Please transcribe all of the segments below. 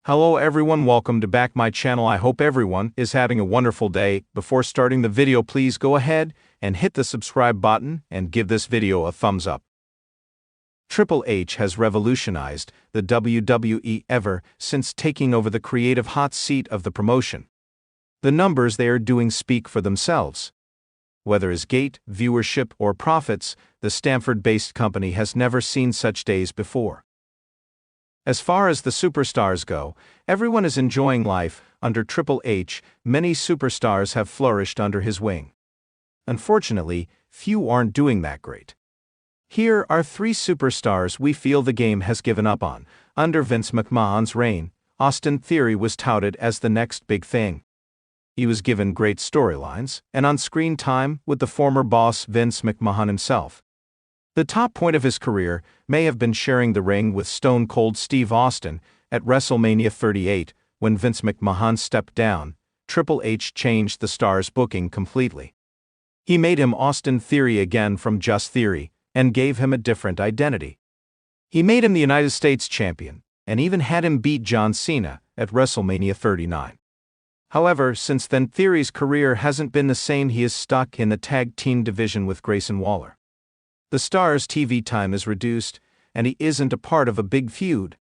Hello everyone, welcome to back my channel. I hope everyone is having a wonderful day. Before starting the video, please go ahead and hit the subscribe button and give this video a thumbs up. Triple H has revolutionized the WWE ever since taking over the creative hot seat of the promotion. The numbers they are doing speak for themselves. Whether as gate, viewership, or profits, the Stamford-based company has never seen such days before. As far as the superstars go, everyone is enjoying life under Triple H. Many superstars have flourished under his wing. Unfortunately, few aren't doing that great. Here are 3 superstars we feel the game has given up on. Under Vince McMahon's reign, Austin Theory was touted as the next big thing. He was given great storylines and on-screen time with the former boss Vince McMahon himself. The top point of his career may have been sharing the ring with Stone Cold Steve Austin at WrestleMania 38. When Vince McMahon stepped down, Triple H changed the star's booking completely. He made him Austin Theory again from just Theory, and gave him a different identity. He made him the United States champion, and even had him beat John Cena at WrestleMania 39. However, since then Theory's career hasn't been the same. He is stuck in the tag team division with Grayson Waller. The star's TV time is reduced, and he isn't a part of a big feud.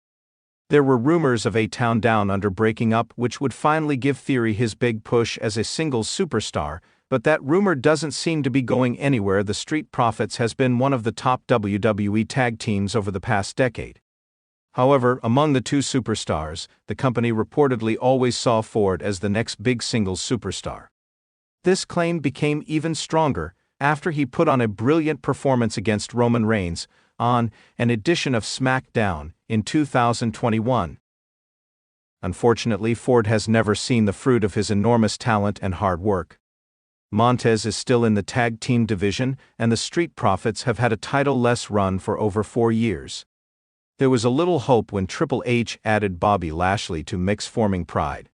There were rumors of A-Town Down Under breaking up, which would finally give Theory his big push as a singles superstar, but that rumor doesn't seem to be going anywhere. The Street Profits has been one of the top WWE tag teams over the past decade. However, among the 2 superstars, the company reportedly always saw Ford as the next big singles superstar. This claim became even stronger after he put on a brilliant performance against Roman Reigns on an edition of SmackDown in 2021. Unfortunately, Ford has never seen the fruit of his enormous talent and hard work. Montez is still in the tag team division, and the Street Profits have had a title-less run for over 4 years. There was a little hope when Triple H added Bobby Lashley to mix, forming Pride.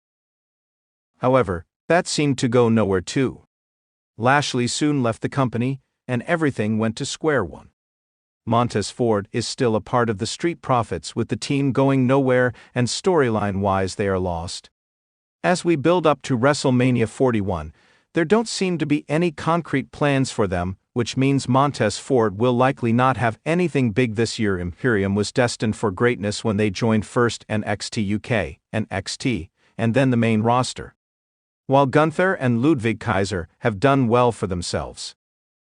However, that seemed to go nowhere too. Lashley soon left the company, and everything went to square one. Montez Ford is still a part of the Street Profits, with the team going nowhere, and storyline-wise they are lost. As we build up to WrestleMania 41, there don't seem to be any concrete plans for them, which means Montez Ford will likely not have anything big this year. Imperium was destined for greatness when they joined first NXT UK, and NXT, and then the main roster. While Gunther and Ludwig Kaiser have done well for themselves.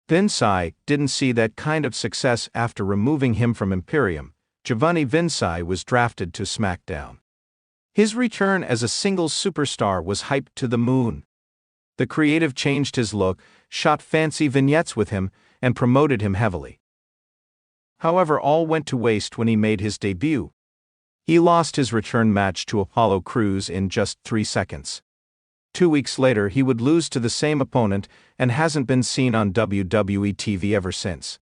Vince didn't see that kind of success after removing him from Imperium. Giovanni Vince was drafted to SmackDown. His return as a singles superstar was hyped to the moon. The creative changed his look, shot fancy vignettes with him, and promoted him heavily. However, all went to waste when he made his debut. He lost his return match to Apollo Crews in just 3 seconds. 2 weeks later he would lose to the same opponent and hasn't been seen on WWE TV ever since.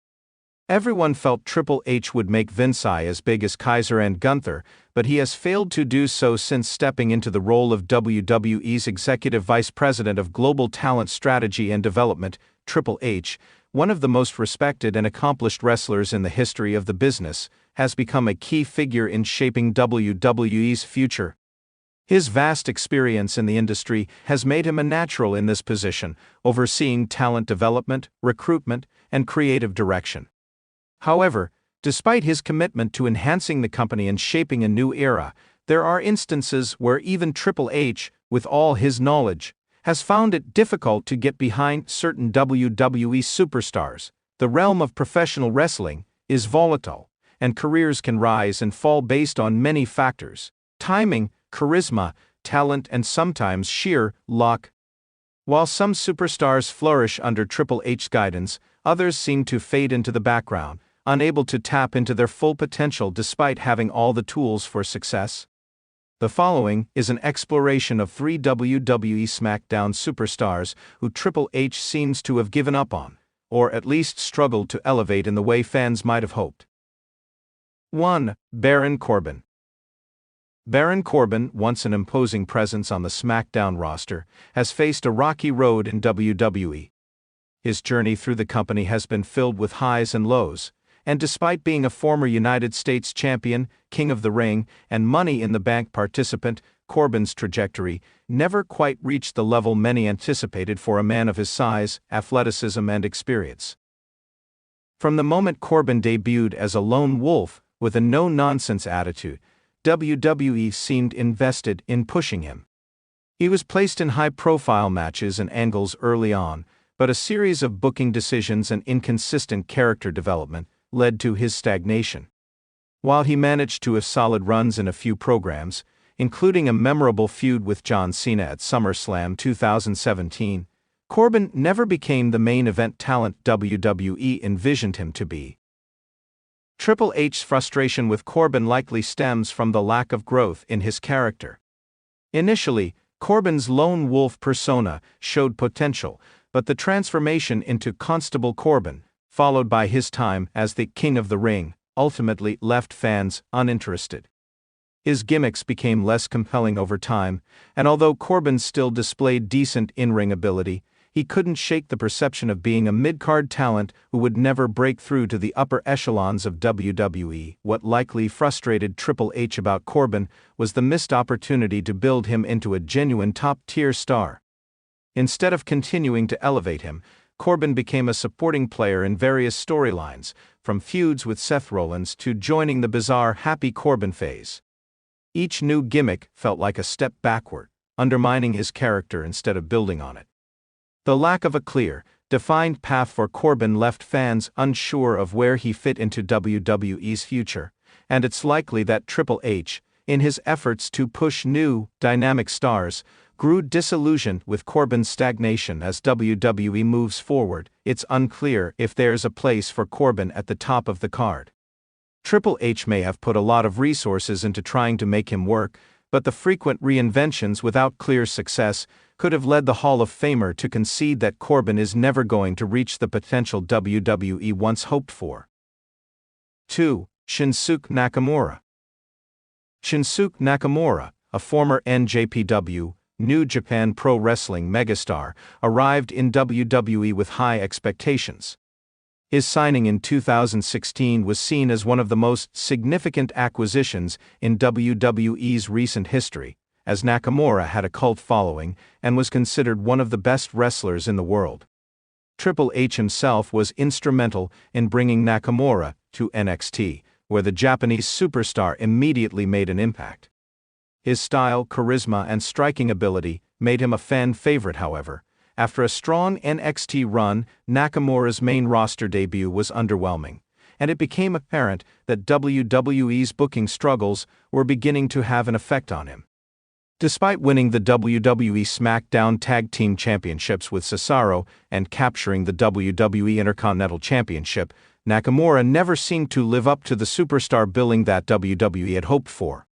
Everyone felt Triple H would make Vince as big as Kaiser and Gunther, but he has failed to do so since stepping into the role of WWE's Executive Vice President of Global Talent Strategy and Development. Triple H, one of the most respected and accomplished wrestlers in the history of the business, has become a key figure in shaping WWE's future. His vast experience in the industry has made him a natural in this position, overseeing talent development, recruitment, and creative direction. However, despite his commitment to enhancing the company and shaping a new era, there are instances where even Triple H, with all his knowledge, has found it difficult to get behind certain WWE superstars. The realm of professional wrestling is volatile, and careers can rise and fall based on many factors: timing, charisma, talent, and sometimes sheer luck. While some superstars flourish under Triple H's guidance, others seem to fade into the background, unable to tap into their full potential despite having all the tools for success. The following is an exploration of 3 WWE SmackDown superstars who Triple H seems to have given up on, or at least struggled to elevate in the way fans might have hoped. 1. Baron Corbin. Baron Corbin, once an imposing presence on the SmackDown roster, has faced a rocky road in WWE. His journey through the company has been filled with highs and lows, and despite being a former United States champion, King of the Ring, and Money in the Bank participant, Corbin's trajectory never quite reached the level many anticipated for a man of his size, athleticism, and experience. From the moment Corbin debuted as a lone wolf with a no-nonsense attitude, WWE seemed invested in pushing him. He was placed in high-profile matches and angles early on, but a series of booking decisions and inconsistent character development led to his stagnation. While he managed to have solid runs in a few programs, including a memorable feud with John Cena at SummerSlam 2017, Corbin never became the main event talent WWE envisioned him to be. Triple H's frustration with Corbin likely stems from the lack of growth in his character. Initially, Corbin's lone wolf persona showed potential, but the transformation into Constable Corbin, followed by his time as the King of the Ring, ultimately left fans uninterested. His gimmicks became less compelling over time, and although Corbin still displayed decent in-ring ability, he couldn't shake the perception of being a mid-card talent who would never break through to the upper echelons of WWE. What likely frustrated Triple H about Corbin was the missed opportunity to build him into a genuine top-tier star. Instead of continuing to elevate him, Corbin became a supporting player in various storylines, from feuds with Seth Rollins to joining the bizarre Happy Corbin phase. Each new gimmick felt like a step backward, undermining his character instead of building on it. The lack of a clear, defined path for Corbin left fans unsure of where he fit into WWE's future, and it's likely that Triple H, in his efforts to push new, dynamic stars, grew disillusioned with Corbin's stagnation. As WWE moves forward, it's unclear if there's a place for Corbin at the top of the card. Triple H may have put a lot of resources into trying to make him work, but the frequent reinventions without clear success could have led the Hall of Famer to concede that Corbin is never going to reach the potential WWE once hoped for. 2. Shinsuke Nakamura. Shinsuke Nakamura, a former NJPW, New Japan Pro Wrestling megastar, arrived in WWE with high expectations. His signing in 2016 was seen as one of the most significant acquisitions in WWE's recent history, as Nakamura had a cult following and was considered one of the best wrestlers in the world. Triple H himself was instrumental in bringing Nakamura to NXT, where the Japanese superstar immediately made an impact. His style, charisma, and striking ability made him a fan favorite. However, after a strong NXT run, Nakamura's main roster debut was underwhelming, and it became apparent that WWE's booking struggles were beginning to have an effect on him. Despite winning the WWE SmackDown Tag Team Championships with Cesaro and capturing the WWE Intercontinental Championship, Nakamura never seemed to live up to the superstar billing that WWE had hoped for.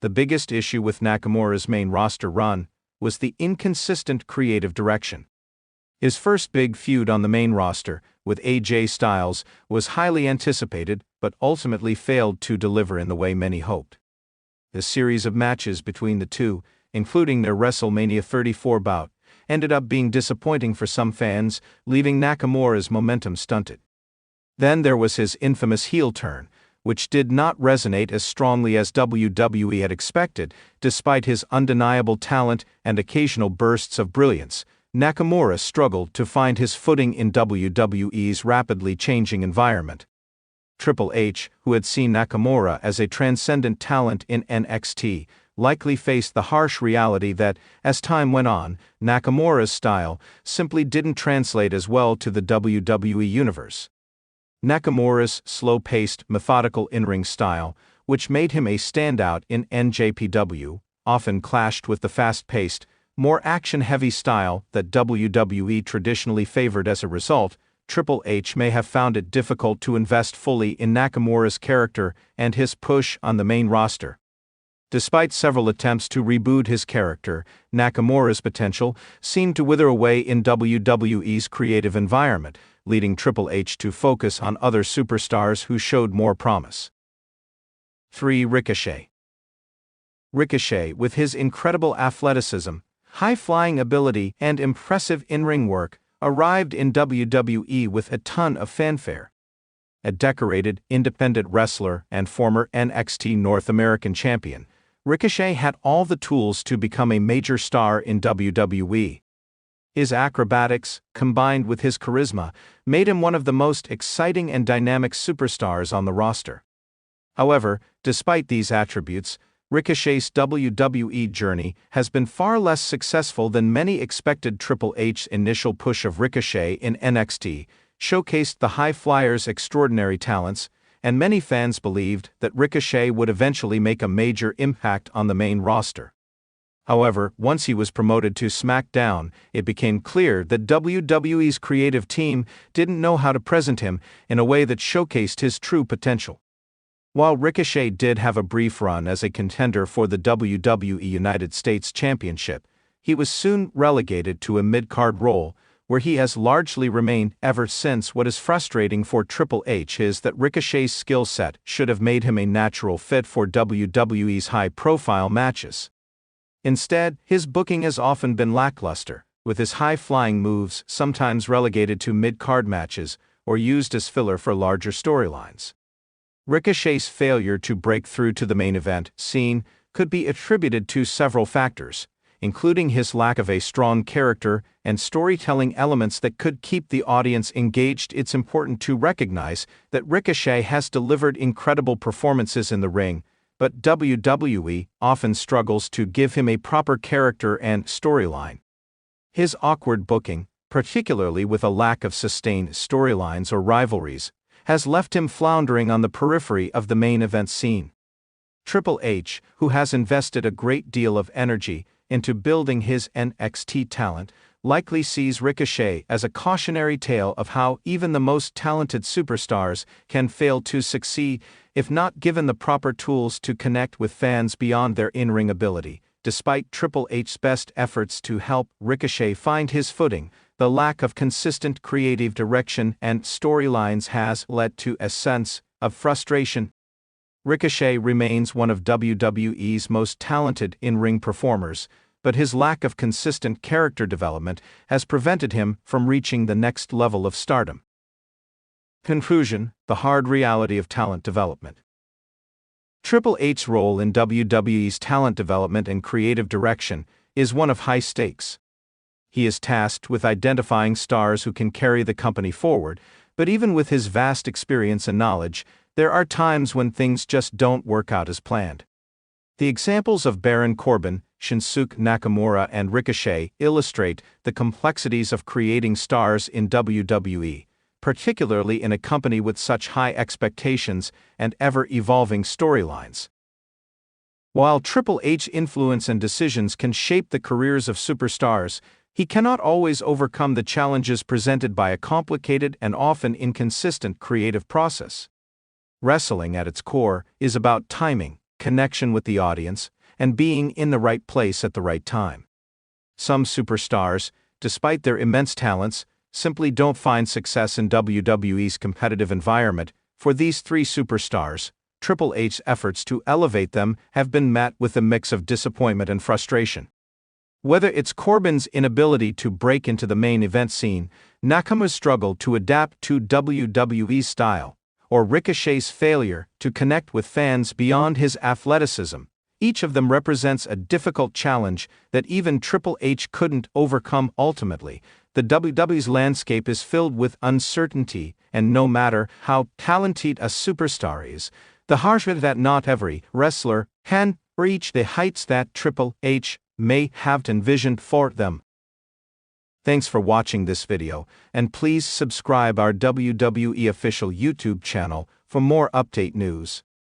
The biggest issue with Nakamura's main roster run was the inconsistent creative direction. His first big feud on the main roster, with AJ Styles, was highly anticipated but ultimately failed to deliver in the way many hoped. The series of matches between the two, including their WrestleMania 34 bout, ended up being disappointing for some fans, leaving Nakamura's momentum stunted. Then there was his infamous heel turn, which did not resonate as strongly as WWE had expected. Despite his undeniable talent and occasional bursts of brilliance, Nakamura struggled to find his footing in WWE's rapidly changing environment. Triple H, who had seen Nakamura as a transcendent talent in NXT, likely faced the harsh reality that, as time went on, Nakamura's style simply didn't translate as well to the WWE universe. Nakamura's slow-paced, methodical in-ring style, which made him a standout in NJPW, often clashed with the fast-paced, more action-heavy style that WWE traditionally favored. As a result, Triple H may have found it difficult to invest fully in Nakamura's character and his push on the main roster. Despite several attempts to reboot his character, Nakamura's potential seemed to wither away in WWE's creative environment, leading Triple H to focus on other superstars who showed more promise. 3. Ricochet. Ricochet, with his incredible athleticism, high-flying ability, and impressive in-ring work, arrived in WWE with a ton of fanfare. a decorated, independent wrestler and former NXT North American champion, Ricochet had all the tools to become a major star in WWE. His acrobatics, combined with his charisma, made him one of the most exciting and dynamic superstars on the roster. However, despite these attributes, Ricochet's WWE journey has been far less successful than many expected. Triple H's initial push of Ricochet in NXT showcased the High Flyers' extraordinary talents, and many fans believed that Ricochet would eventually make a major impact on the main roster. However, once he was promoted to SmackDown, it became clear that WWE's creative team didn't know how to present him in a way that showcased his true potential. While Ricochet did have a brief run as a contender for the WWE United States Championship, he was soon relegated to a mid-card role, where he has largely remained ever since. What is frustrating for Triple H is that Ricochet's skill set should have made him a natural fit for WWE's high-profile matches. Instead, his booking has often been lackluster, with his high-flying moves sometimes relegated to mid-card matches or used as filler for larger storylines. Ricochet's failure to break through to the main event scene could be attributed to several factors, including his lack of a strong character and storytelling elements that could keep the audience engaged. It's important to recognize that Ricochet has delivered incredible performances in the ring, but WWE often struggles to give him a proper character and storyline. His awkward booking, particularly with a lack of sustained storylines or rivalries, has left him floundering on the periphery of the main event scene. Triple H, who has invested a great deal of energy into building his NXT talent, likely sees Ricochet as a cautionary tale of how even the most talented superstars can fail to succeed if not given the proper tools to connect with fans beyond their in-ring ability. Despite Triple H's best efforts to help Ricochet find his footing, the lack of consistent creative direction and storylines has led to a sense of frustration. Ricochet remains one of WWE's most talented in-ring performers, but his lack of consistent character development has prevented him from reaching the next level of stardom. Conclusion: the hard reality of talent development. Triple H's role in WWE's talent development and creative direction is one of high stakes. He is tasked with identifying stars who can carry the company forward, but even with his vast experience and knowledge, there are times when things just don't work out as planned. The examples of Baron Corbin, Shinsuke Nakamura, and Ricochet illustrate the complexities of creating stars in WWE, particularly in a company with such high expectations and ever-evolving storylines. While Triple H's influence and decisions can shape the careers of superstars, he cannot always overcome the challenges presented by a complicated and often inconsistent creative process. Wrestling at its core is about timing, connection with the audience, and being in the right place at the right time. Some superstars, despite their immense talents, simply don't find success in WWE's competitive environment. For these three superstars, Triple H's efforts to elevate them have been met with a mix of disappointment and frustration. Whether it's Corbin's inability to break into the main event scene, Nakamura's struggle to adapt to WWE's style, or Ricochet's failure to connect with fans beyond his athleticism, each of them represents a difficult challenge that even Triple H couldn't overcome. Ultimately, the WWE's landscape is filled with uncertainty, and no matter how talented a superstar is, the harsh reality that not every wrestler can reach the heights that Triple H may have envisioned for them. Thanks for watching this video, and please subscribe our WWE official YouTube channel for more update news.